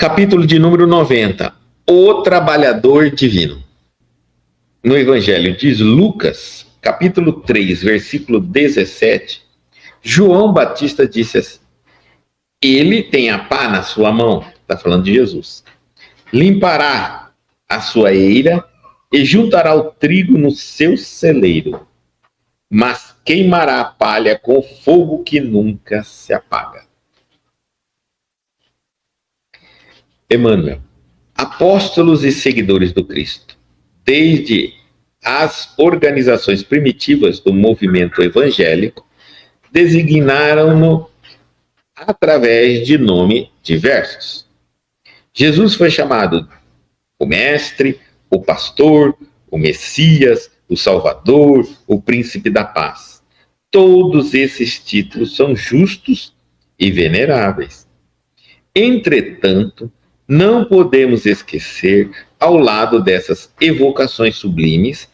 Capítulo de número 90. O trabalhador divino. No Evangelho de Lucas, capítulo 3, versículo 17, João Batista disse assim: ele tem a pá na sua mão, está falando de Jesus, limpará a sua eira e juntará o trigo no seu celeiro, mas queimará a palha com fogo que nunca se apaga. Emmanuel. Apóstolos e seguidores do Cristo, desde as organizações primitivas do movimento evangélico, designaram-no através de nomes diversos. Jesus foi chamado o Mestre, o Pastor, o Messias, o Salvador, o Príncipe da Paz. Todos esses títulos são justos e veneráveis. Entretanto, não podemos esquecer, ao lado dessas evocações sublimes,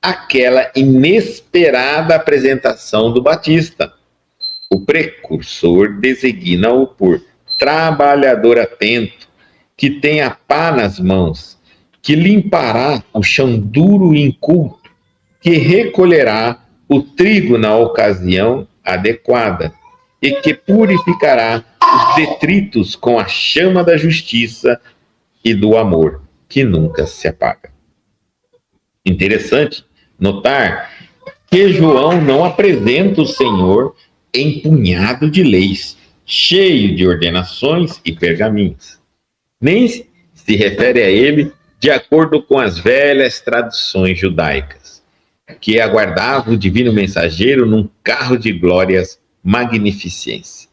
aquela inesperada apresentação do Batista. O precursor designa-o por trabalhador atento, que tem a pá nas mãos, que limpará o chão duro e inculto, que recolherá o trigo na ocasião adequada e que purificará os detritos com a chama da justiça e do amor, que nunca se apaga. Interessante notar que João não apresenta o Senhor empunhado de leis, cheio de ordenações e pergaminhos. Nem se refere a ele de acordo com as velhas tradições judaicas, que aguardava o divino mensageiro num carro de glórias magnificentes.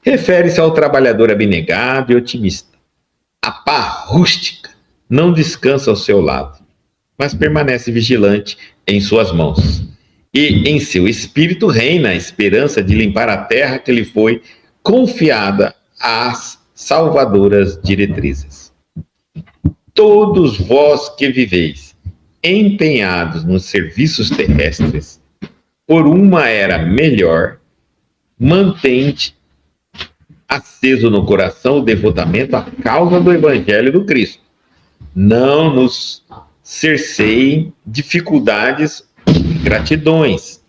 Refere-se ao trabalhador abnegado e otimista. A pá rústica não descansa ao seu lado, mas permanece vigilante em suas mãos. E em seu espírito reina a esperança de limpar a terra que lhe foi confiada às salvadoras diretrizes. Todos vós que viveis empenhados nos serviços terrestres, por uma era melhor, mantente aceso no coração o devotamento à causa do Evangelho do Cristo. Não nos cerceiem dificuldades e gratidões.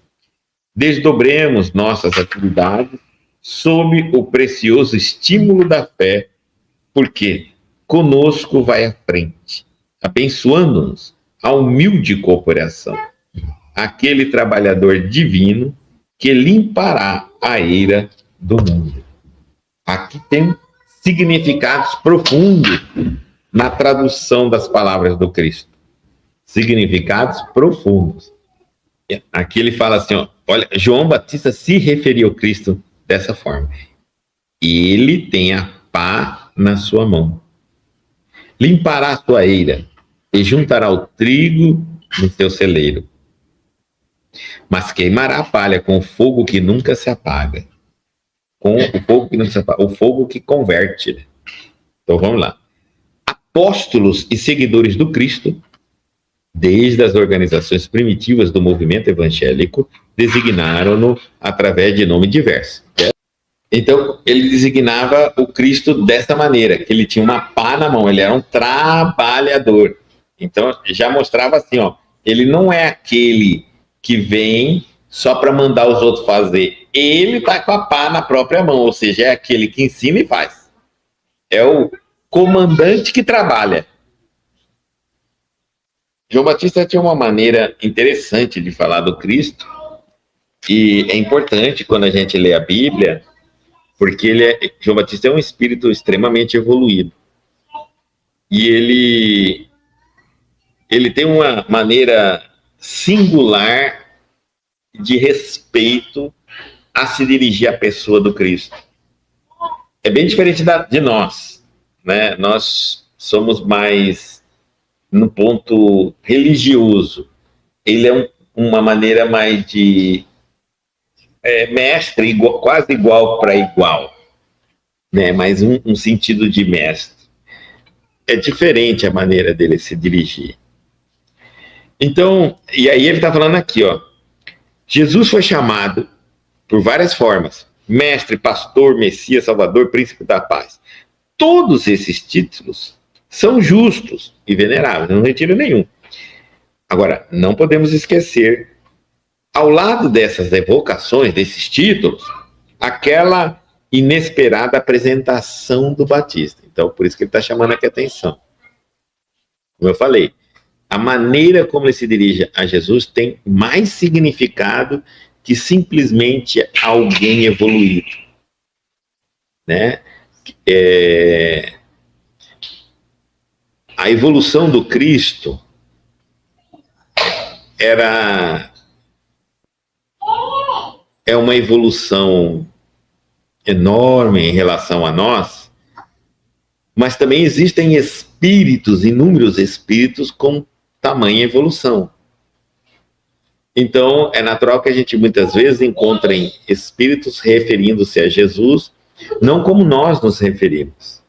Desdobremos nossas atividades sob o precioso estímulo da fé, porque conosco vai à frente, abençoando-nos a humilde cooperação, aquele trabalhador divino que limpará a eira do mundo. Aqui tem significados profundos na tradução das palavras do Cristo. Significados profundos. Aqui ele fala assim, ó, olha, João Batista se referiu ao Cristo dessa forma. Ele tem a pá na sua mão. Limpará a sua eira e juntará o trigo no seu celeiro. Mas queimará a palha com o fogo que nunca se apaga. Com o fogo que nunca se apaga. O fogo que converte. Né? Então vamos lá. Apóstolos e seguidores do Cristo, desde as organizações primitivas do movimento evangélico, designaram-no através de nome diverso. Então, ele designava o Cristo dessa maneira, que ele tinha uma pá na mão, ele era um trabalhador. Então, já mostrava assim, ó, ele não é aquele que vem só para mandar os outros fazer. Ele está com a pá na própria mão, ou seja, é aquele que ensina e faz. É o comandante que trabalha. João Batista tinha uma maneira interessante de falar do Cristo, e é importante quando a gente lê a Bíblia, porque João Batista é um espírito extremamente evoluído. E ele tem uma maneira singular de respeito a se dirigir à pessoa do Cristo. É bem diferente de nós, né? Nós somos mais no ponto religioso. Ele é uma maneira mais de mestre, quase igual para igual, né? Mas um sentido de mestre. É diferente a maneira dele se dirigir. Então, e aí ele está falando aqui, ó, Jesus foi chamado por várias formas, Mestre, Pastor, Messias, Salvador, Príncipe da Paz. Todos esses títulos são justos e veneráveis, não retiro nenhum. Agora, não podemos esquecer, ao lado dessas evocações, desses títulos, aquela inesperada apresentação do Batista. Então, por isso que ele está chamando aqui a atenção. Como eu falei, a maneira como ele se dirige a Jesus tem mais significado que simplesmente alguém evoluído, né? A evolução do Cristo é uma evolução enorme em relação a nós, mas também existem espíritos, inúmeros espíritos com tamanha evolução. Então, é natural que a gente muitas vezes encontre espíritos referindo-se a Jesus, não como nós nos referimos.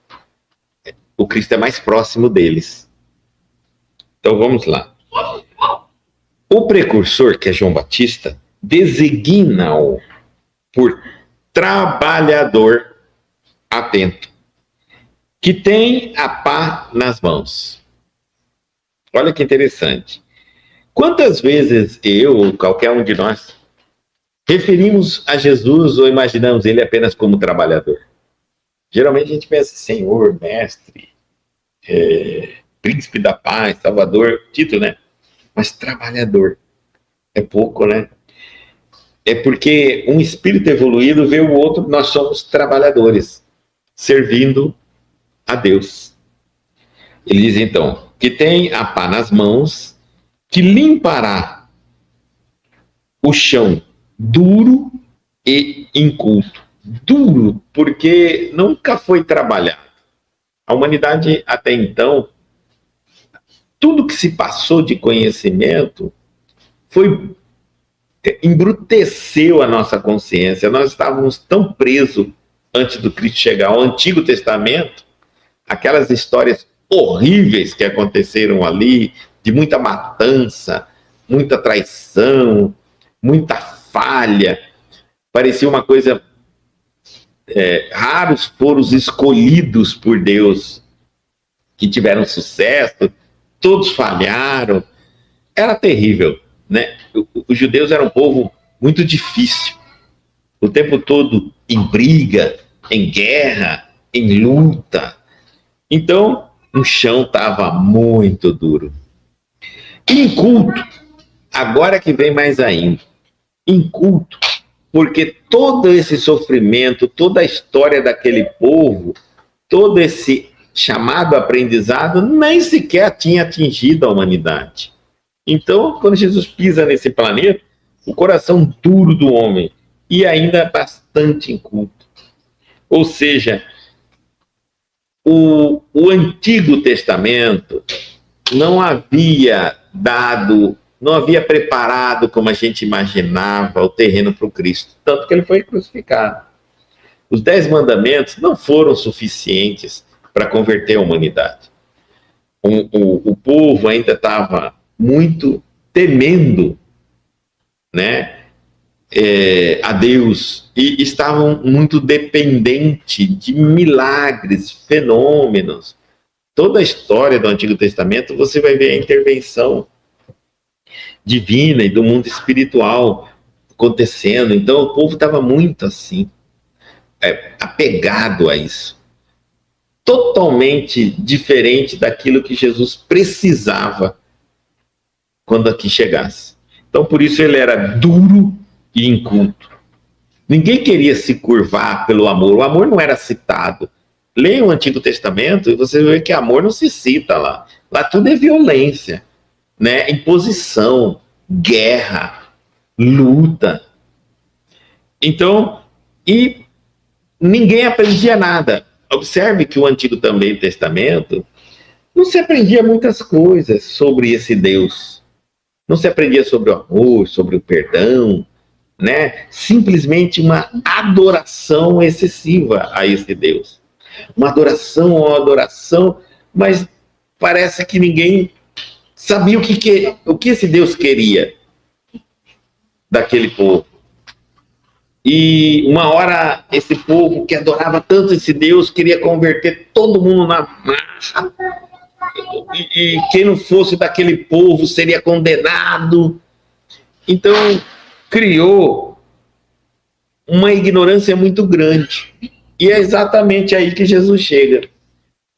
O Cristo é mais próximo deles. Então, vamos lá. O precursor, que é João Batista, designa-o por trabalhador atento, que tem a pá nas mãos. Olha que interessante. Quantas vezes eu, ou qualquer um de nós, referimos a Jesus ou imaginamos ele apenas como trabalhador? Geralmente a gente pensa, Senhor, Mestre, Príncipe da Paz, Salvador, título, né? Mas trabalhador é pouco, né? É porque um espírito evoluído vê o outro, nós somos trabalhadores, servindo a Deus. Ele diz então, que tem a pá nas mãos, que limpará o chão duro e inculto. Duro, porque nunca foi trabalhado. A humanidade, até então, tudo que se passou de conhecimento embruteceu a nossa consciência. Nós estávamos tão presos, antes do Cristo chegar ao Antigo Testamento, aquelas histórias horríveis que aconteceram ali, de muita matança, muita traição, muita falha. Parecia uma coisa... raros foram os escolhidos por Deus que tiveram sucesso, todos falharam. Era terrível, né? Os judeus eram um povo muito difícil, o tempo todo em briga, em guerra, em luta. Então, o chão estava muito duro. Inculto, agora que vem mais ainda. Inculto, porque todo esse sofrimento, toda a história daquele povo, todo esse chamado aprendizado, nem sequer tinha atingido a humanidade. Então, quando Jesus pisa nesse planeta, o coração duro do homem, e ainda bastante inculto. Ou seja, o Antigo Testamento não havia preparado como a gente imaginava o terreno para o Cristo, tanto que ele foi crucificado. Os 10 mandamentos não foram suficientes para converter a humanidade. O povo ainda estava muito temendo, né, a Deus, e estavam muito dependentes de milagres, fenômenos. Toda a história do Antigo Testamento você vai ver a intervenção divina e do mundo espiritual acontecendo. Então o povo estava muito assim, apegado a isso, totalmente diferente daquilo que Jesus precisava quando aqui chegasse. Então por isso ele era duro e inculto. Ninguém queria se curvar pelo amor. O amor não era citado. Leia o Antigo Testamento e você vê que amor não se cita lá. Lá tudo é violência, né? Imposição, guerra, luta. Então, e ninguém aprendia nada. Observe que o Antigo também Testamento não se aprendia muitas coisas sobre esse Deus. Não se aprendia sobre o amor, sobre o perdão, né? Simplesmente uma adoração excessiva a esse Deus. Uma adoração, mas parece que ninguém sabia o que esse Deus queria daquele povo. E uma hora esse povo que adorava tanto esse Deus queria converter todo mundo na massa. E quem não fosse daquele povo seria condenado. Então criou uma ignorância muito grande. E é exatamente aí que Jesus chega.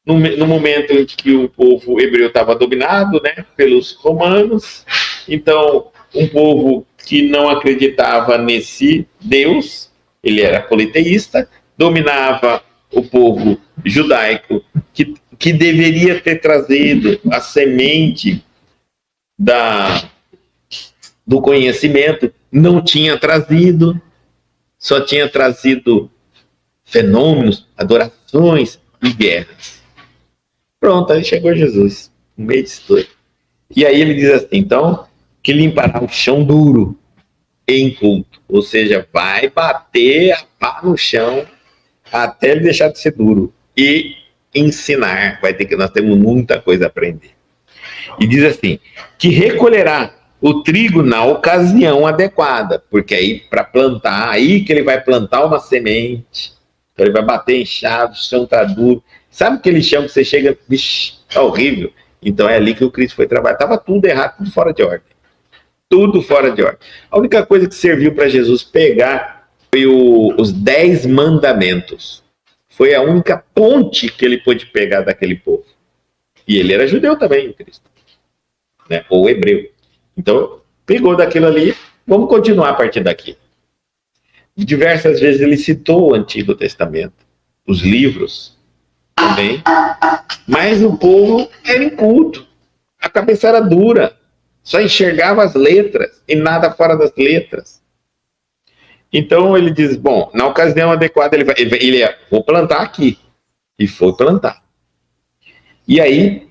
No momento em que o povo hebreu estava dominado, né, pelos romanos, então um povo que não acreditava nesse Deus, ele era politeísta, dominava o povo judaico, que deveria ter trazido a semente do conhecimento, não tinha trazido, só tinha trazido fenômenos, adorações e guerras. Pronto, aí chegou Jesus, no meio disso tudo. E aí ele diz assim, então, que limpará o chão duro em culto. Ou seja, vai bater a pá no chão até ele deixar de ser duro. E ensinar. Nós temos muita coisa a aprender. E diz assim, que recolherá o trigo na ocasião adequada. Porque aí, para plantar, aí que ele vai plantar uma semente. Então ele vai bater enxado, o chão tá duro. Sabe aquele chão que você chega, vixi, tá horrível? Então é ali que o Cristo foi trabalhar. Tava tudo errado, tudo fora de ordem. Tudo fora de ordem. A única coisa que serviu para Jesus pegar foi os 10 mandamentos. Foi a única ponte que ele pôde pegar daquele povo. E ele era judeu também, o Cristo. Né? Ou hebreu. Então, pegou daquilo ali, vamos continuar a partir daqui. Diversas vezes ele citou o Antigo Testamento, os livros também, mas o povo era inculto, a cabeça era dura, só enxergava as letras e nada fora das letras. Então ele diz, bom, na ocasião adequada ele vou plantar aqui, e foi plantar. E aí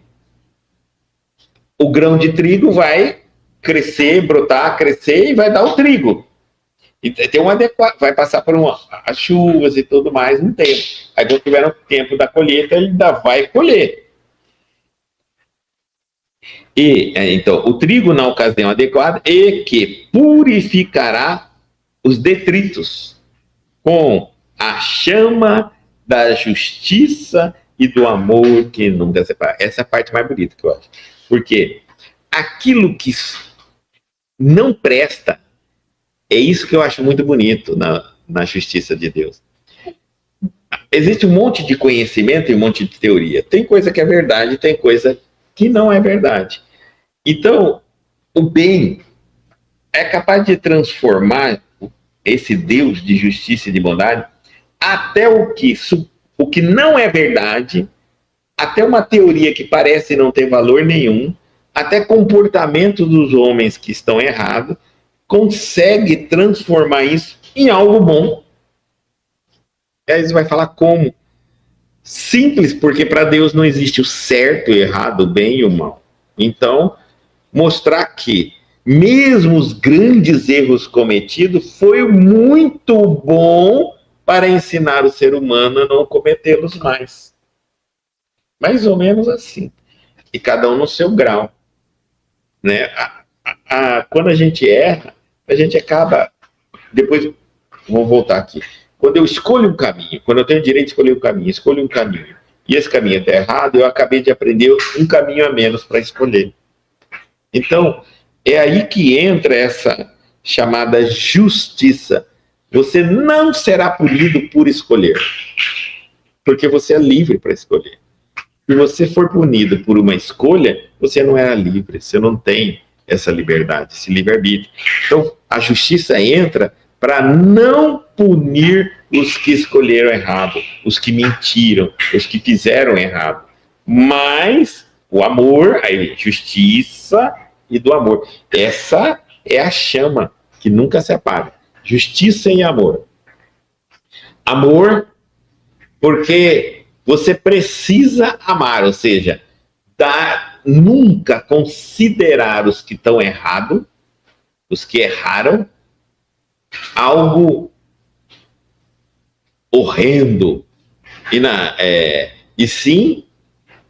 o grão de trigo vai crescer, brotar, crescer e vai dar o trigo. E tem vai passar por as chuvas e tudo mais um tempo. Aí quando tiver o tempo da colheita, ele ainda vai colher. E então, o trigo na ocasião adequada e que purificará os detritos com a chama da justiça e do amor que nunca separa. Essa é a parte mais bonita que eu acho. Porque aquilo que não presta, é isso que eu acho muito bonito na justiça de Deus. Existe um monte de conhecimento e um monte de teoria. Tem coisa que é verdade, tem coisa que não é verdade. Então, o bem é capaz de transformar esse Deus de justiça e de bondade até o que não é verdade, até uma teoria que parece não ter valor nenhum, até comportamento dos homens que estão errados, consegue transformar isso em algo bom. E aí você vai falar como? Simples, porque para Deus não existe o certo e o errado, o bem e o mal. Então, mostrar que mesmo os grandes erros cometidos foi muito bom para ensinar o ser humano a não cometê-los mais. Mais ou menos assim. E cada um no seu grau. Né? Quando a gente erra, a gente acaba... Depois, vou voltar aqui. Quando eu escolho um caminho, quando eu tenho o direito de escolher um caminho, escolho um caminho, e esse caminho está errado, eu acabei de aprender um caminho a menos para escolher. Então, é aí que entra essa chamada justiça. Você não será punido por escolher, porque você é livre para escolher. Se você for punido por uma escolha, você não era livre, você não tem essa liberdade, esse livre-arbítrio. Então, a justiça entra para não punir os que escolheram errado, os que mentiram, os que fizeram errado. Mas o amor, a justiça e do amor. Essa é a chama que nunca se apaga. Justiça e amor. Amor, porque você precisa amar, ou seja, nunca considerar os que estão errados, os que erraram, algo horrendo, e sim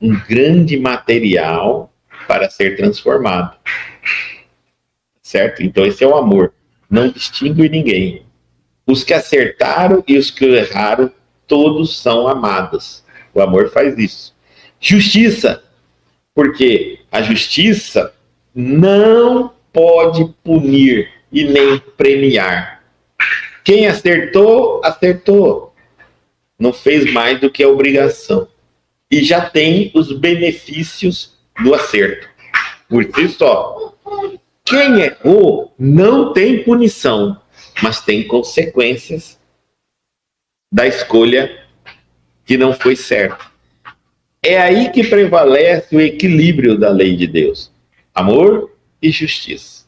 um grande material para ser transformado. Certo? Então esse é o amor. Não distingue ninguém. Os que acertaram e os que erraram, todos são amados. O amor faz isso. Justiça, porque a justiça não pode punir e nem premiar. Quem acertou, acertou. Não fez mais do que a obrigação. E já tem os benefícios do acerto. Por si só. Quem errou não tem punição, mas tem consequências da escolha que não foi certa. É aí que prevalece o equilíbrio da lei de Deus. Amor e justiça.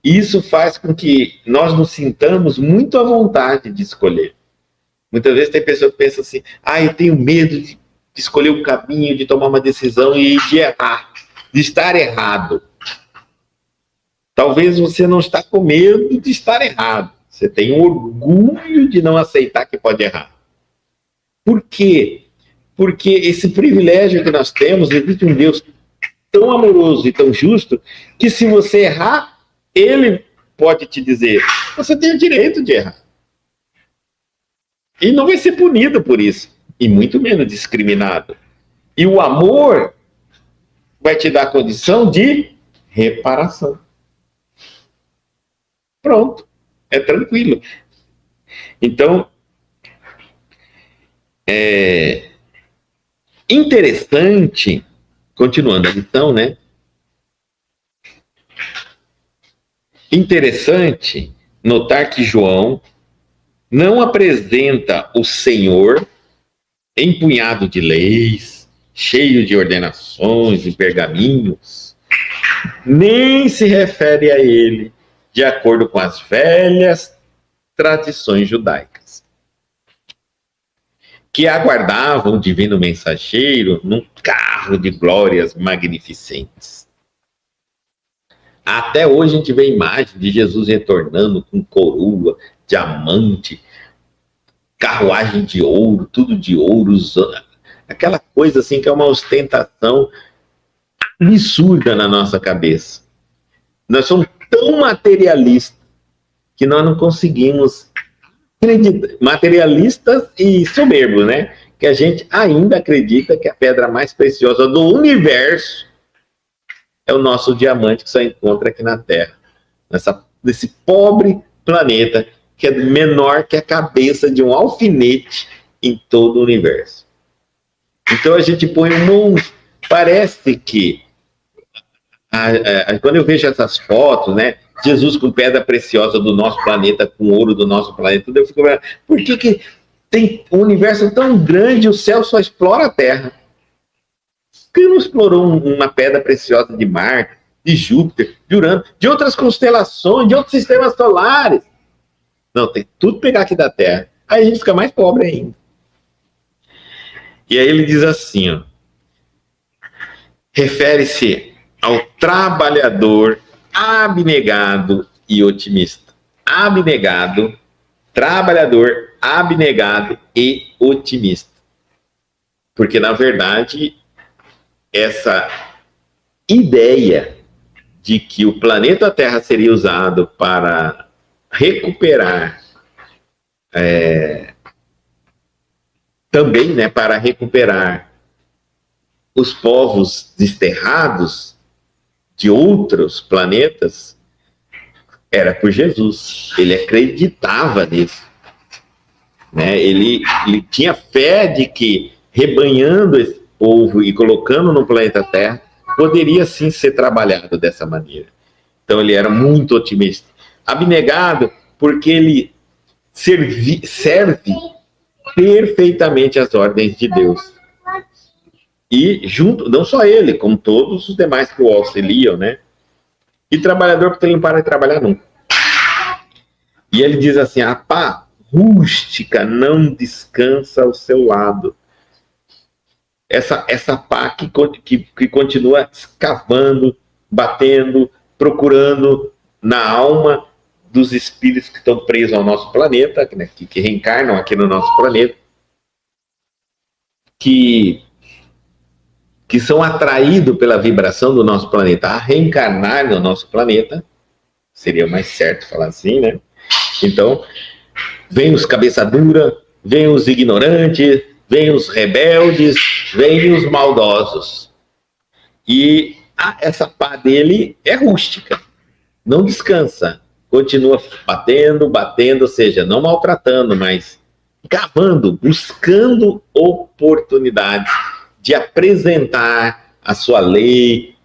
Isso faz com que nós nos sintamos muito à vontade de escolher. Muitas vezes tem pessoa que pensa assim, eu tenho medo de escolher um caminho, de tomar uma decisão e de errar, de estar errado. Talvez você não está com medo de estar errado. Você tem orgulho de não aceitar que pode errar. Por quê? Porque esse privilégio que nós temos, existe um Deus tão amoroso e tão justo, que se você errar, Ele pode te dizer, você tem o direito de errar. E não vai ser punido por isso, e muito menos discriminado. E o amor vai te dar a condição de reparação. Pronto, é tranquilo. Então, é interessante, continuando a lição, né? Interessante notar que João não apresenta o Senhor empunhado de leis, cheio de ordenações e pergaminhos, nem se refere a ele de acordo com as velhas tradições judaicas, que aguardavam o divino mensageiro num carro de glórias magnificentes. Até hoje a gente vê imagem de Jesus retornando com coroa, diamante, carruagem de ouro, tudo de ouro, aquela coisa assim que é uma ostentação absurda na nossa cabeça. Nós somos tão materialistas que nós não conseguimos acreditar, materialistas e soberbos, né? Que a gente ainda acredita que a pedra mais preciosa do universo é o nosso diamante que só encontra aqui na Terra, nesse pobre planeta que é menor que a cabeça de um alfinete em todo o universo. Então a gente põe um monte. Parece que quando eu vejo essas fotos, né, Jesus com pedra preciosa do nosso planeta, com ouro do nosso planeta, eu fico pensando, por que tem um universo tão grande e o céu só explora a Terra? Por que não explorou uma pedra preciosa de Marte, de Júpiter, de Urano, de outras constelações, de outros sistemas solares? Não, tem tudo pegar aqui da Terra. Aí a gente fica mais pobre ainda. E aí ele diz assim, ó, refere-se ao trabalhador abnegado e otimista. Abnegado, trabalhador abnegado e otimista. Porque, na verdade, essa ideia de que o planeta Terra seria usado para recuperar, também, né, para recuperar os povos desterrados de outros planetas, era por Jesus. Ele acreditava nisso. Né? Ele tinha fé de que, rebanhando esse povo e colocando no planeta Terra, poderia sim ser trabalhado dessa maneira. Então ele era muito otimista. Abnegado porque ele serve perfeitamente as ordens de Deus. E junto, não só ele, como todos os demais que o auxiliam, né? E trabalhador porque ele não para de trabalhar nunca. E ele diz assim, a pá rústica não descansa ao seu lado. Essa pá que continua escavando, batendo, procurando na alma dos espíritos que estão presos ao nosso planeta, né, que reencarnam aqui no nosso planeta, que são atraídos pela vibração do nosso planeta a reencarnar no nosso planeta, seria mais certo falar assim, né? Então, vem os cabeça dura, vem os ignorantes, vem os rebeldes, vem os maldosos. E essa pá dele é rústica, não descansa, continua batendo, ou seja, não maltratando, mas cavando, buscando oportunidade de apresentar a sua lei,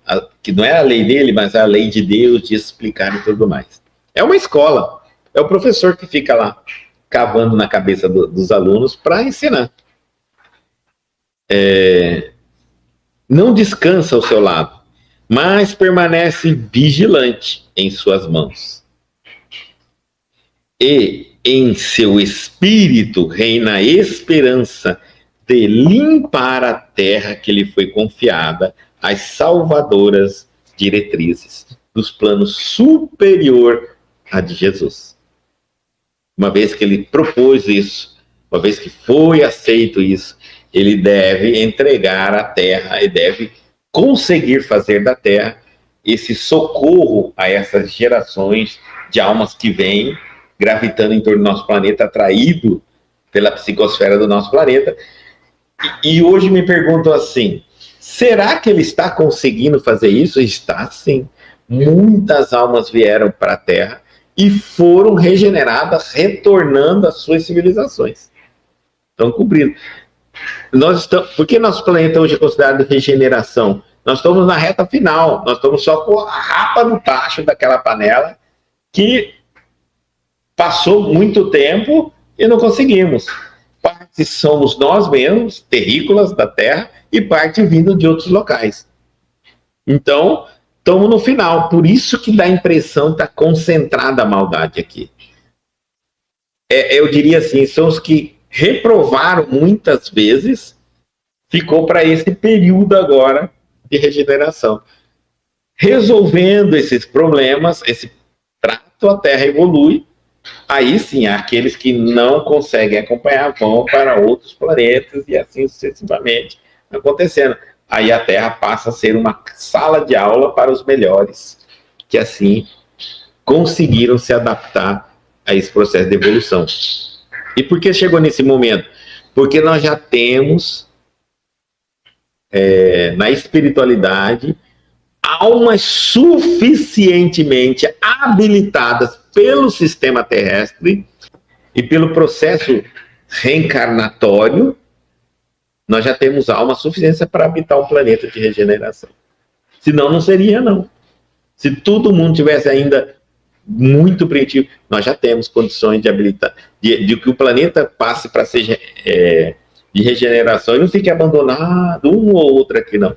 que não é a lei dele, mas é a lei de Deus, de explicar e tudo mais. É uma escola, é o professor que fica lá cavando na cabeça dos alunos para ensinar. Não descansa ao seu lado, mas permanece vigilante em suas mãos. E em seu espírito reina a esperança de limpar a terra que lhe foi confiada, as salvadoras diretrizes dos planos superior a de Jesus. Uma vez que ele propôs isso, uma vez que foi aceito isso, ele deve entregar a terra e deve conseguir fazer da terra esse socorro a essas gerações de almas que vêm gravitando em torno do nosso planeta, atraído pela psicosfera do nosso planeta. E hoje me pergunto assim, será que ele está conseguindo fazer isso? Está sim. Muitas almas vieram para a Terra e foram regeneradas, retornando às suas civilizações. Estão cobrindo. Por que nosso planeta hoje é considerado regeneração? Nós estamos na reta final, nós estamos só com a rapa no tacho daquela panela que passou muito tempo e não conseguimos. Parte somos nós mesmos, terrícolas da Terra, e parte vindo de outros locais. Então, estamos no final. Por isso que dá a impressão que está concentrada a maldade aqui. Eu diria assim, são os que reprovaram muitas vezes, ficou para esse período agora de regeneração. Resolvendo esses problemas, esse trato, a Terra evolui. Aí sim, aqueles que não conseguem acompanhar vão para outros planetas e assim sucessivamente acontecendo. Aí a Terra passa a ser uma sala de aula para os melhores, que assim conseguiram se adaptar a esse processo de evolução. E por que chegou nesse momento? Porque nós já temos na espiritualidade almas suficientemente habilitadas pelo sistema terrestre e pelo processo reencarnatório, nós já temos alma suficiente para habitar um planeta de regeneração. Senão não seria, não. Se todo mundo tivesse ainda muito primitivo, nós já temos condições de habilitar, de que o planeta passe para ser de regeneração e não fique abandonado, um ou outro aqui, não.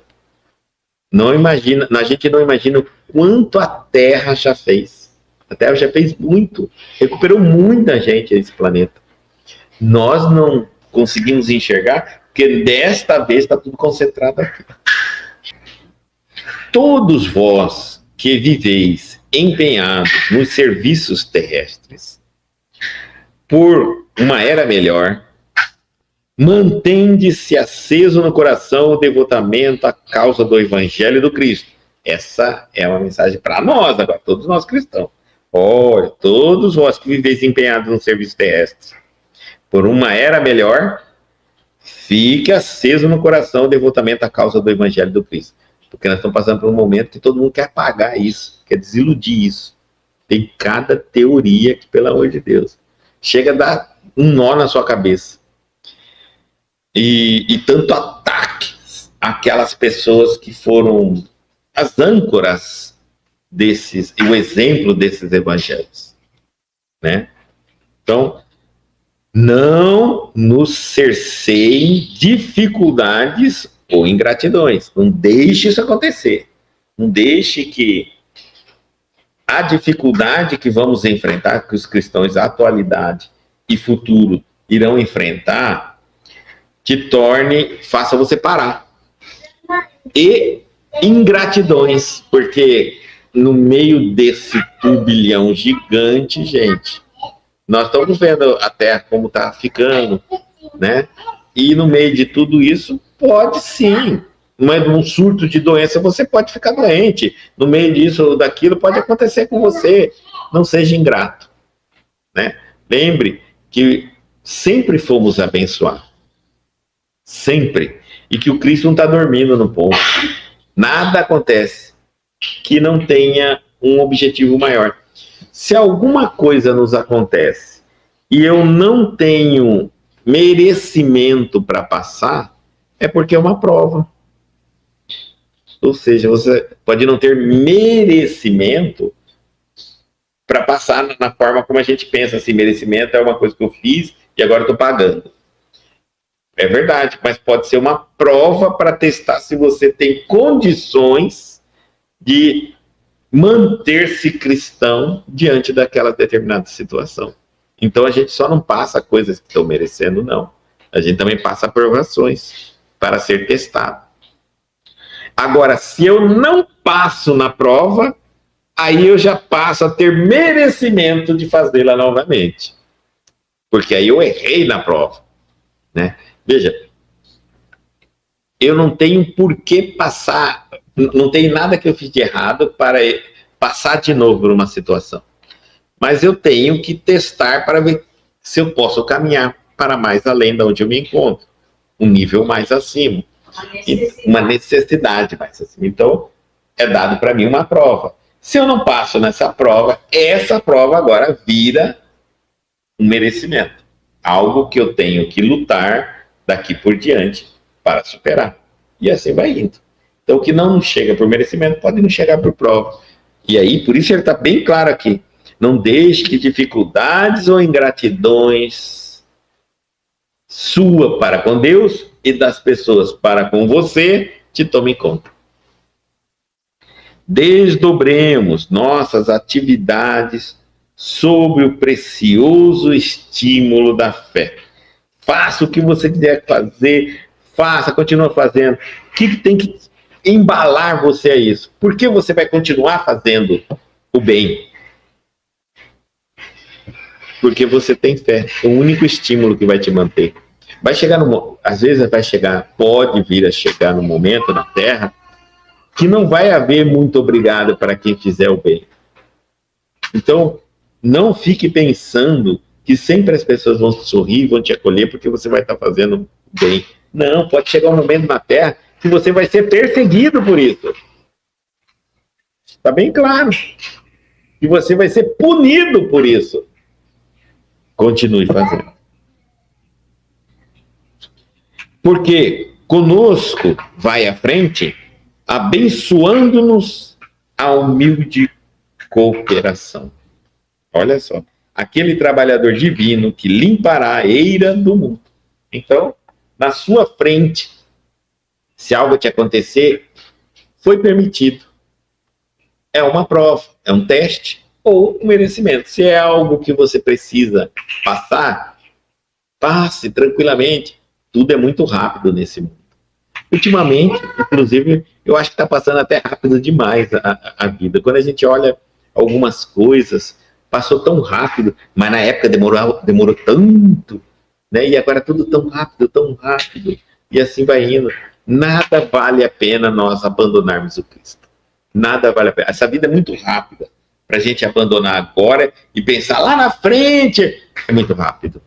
Não imagina, a gente não imagina o quanto a Terra já fez. A Terra já fez muito, recuperou muita gente nesse planeta. Nós não conseguimos enxergar, porque desta vez está tudo concentrado aqui. Todos vós que viveis empenhados nos serviços terrestres, por uma era melhor, mantende-se aceso no coração o devotamento à causa do Evangelho do Cristo. Essa é uma mensagem para nós agora, todos nós cristãos. Olha, todos vós que viveis empenhados no serviço terrestre, por uma era melhor, fique aceso no coração o devotamento à causa do Evangelho do Cristo. Porque nós estamos passando por um momento que todo mundo quer apagar isso, quer desiludir isso. Tem cada teoria que, pelo amor de Deus, chega a dar um nó na sua cabeça. E tanto ataque àquelas pessoas que foram as âncoras desses, e o exemplo desses evangelhos, né? Então, não nos cerceiem dificuldades ou ingratidões. Não deixe isso acontecer. Não deixe que a dificuldade que vamos enfrentar, que os cristãos atualidade e futuro irão enfrentar, te faça você parar. E ingratidões, porque no meio desse turbilhão gigante, gente, nós estamos vendo a Terra como está ficando, né? E no meio de tudo isso, pode sim, mas num surto de doença você pode ficar doente. No meio disso ou daquilo pode acontecer com você. Não seja ingrato. né? Lembre que sempre fomos abençoados. Sempre. E que o Cristo não está dormindo no ponto. Nada acontece que não tenha um objetivo maior. Se alguma coisa nos acontece e eu não tenho merecimento para passar, é porque é uma prova. Ou seja, você pode não ter merecimento para passar na forma como a gente pensa, assim, merecimento é uma coisa que eu fiz e agora estou pagando. É verdade, mas pode ser uma prova para testar se você tem condições de manter-se cristão diante daquela determinada situação. Então a gente só não passa coisas que estão merecendo, não. A gente também passa provações para ser testado. Agora, se eu não passo na prova, aí eu já passo a ter merecimento de fazê-la novamente. Porque aí eu errei na prova, né? Veja, eu não tenho por que passar, não tem nada que eu fiz de errado para passar de novo por uma situação. Mas eu tenho que testar para ver se eu posso caminhar para mais além de onde eu me encontro. Um nível mais acima. Uma necessidade mais acima. Então, é dado para mim uma prova. Se eu não passo nessa prova, essa prova agora vira um merecimento. Algo que eu tenho que lutar daqui por diante para superar. E assim vai indo. Então, o que não chega por merecimento pode não chegar por prova. E aí, por isso ele está bem claro aqui. Não deixe que dificuldades ou ingratidões sua para com Deus e das pessoas para com você te tomem conta. Desdobremos nossas atividades sob o precioso estímulo da fé. Faça o que você quiser fazer, faça, continua fazendo. O que tem que embalar você a isso? Por que você vai continuar fazendo o bem? Porque você tem fé. É o único estímulo que vai te manter. Vai chegar às vezes vai chegar, pode vir a chegar no momento na Terra que não vai haver muito obrigado para quem fizer o bem. Então, não fique pensando que sempre as pessoas vão sorrir, vão te acolher porque você vai estar fazendo bem. Não, pode chegar um momento na Terra que você vai ser perseguido por isso. Está bem claro. E você vai ser punido por isso. Continue fazendo. Porque conosco vai à frente, abençoando-nos a humilde cooperação. Olha só, aquele trabalhador divino que limpará a eira do mundo. Então, na sua frente, se algo te acontecer, foi permitido. É uma prova, é um teste ou um merecimento. Se é algo que você precisa passar, passe tranquilamente. Tudo é muito rápido nesse mundo. Ultimamente, inclusive, eu acho que está passando até rápido demais a vida. Quando a gente olha algumas coisas, passou tão rápido, mas na época demorou tanto, né? E agora tudo tão rápido, e assim vai indo. Nada vale a pena nós abandonarmos o Cristo. Nada vale a pena. Essa vida é muito rápida para a gente abandonar agora e pensar lá na frente. É muito rápido.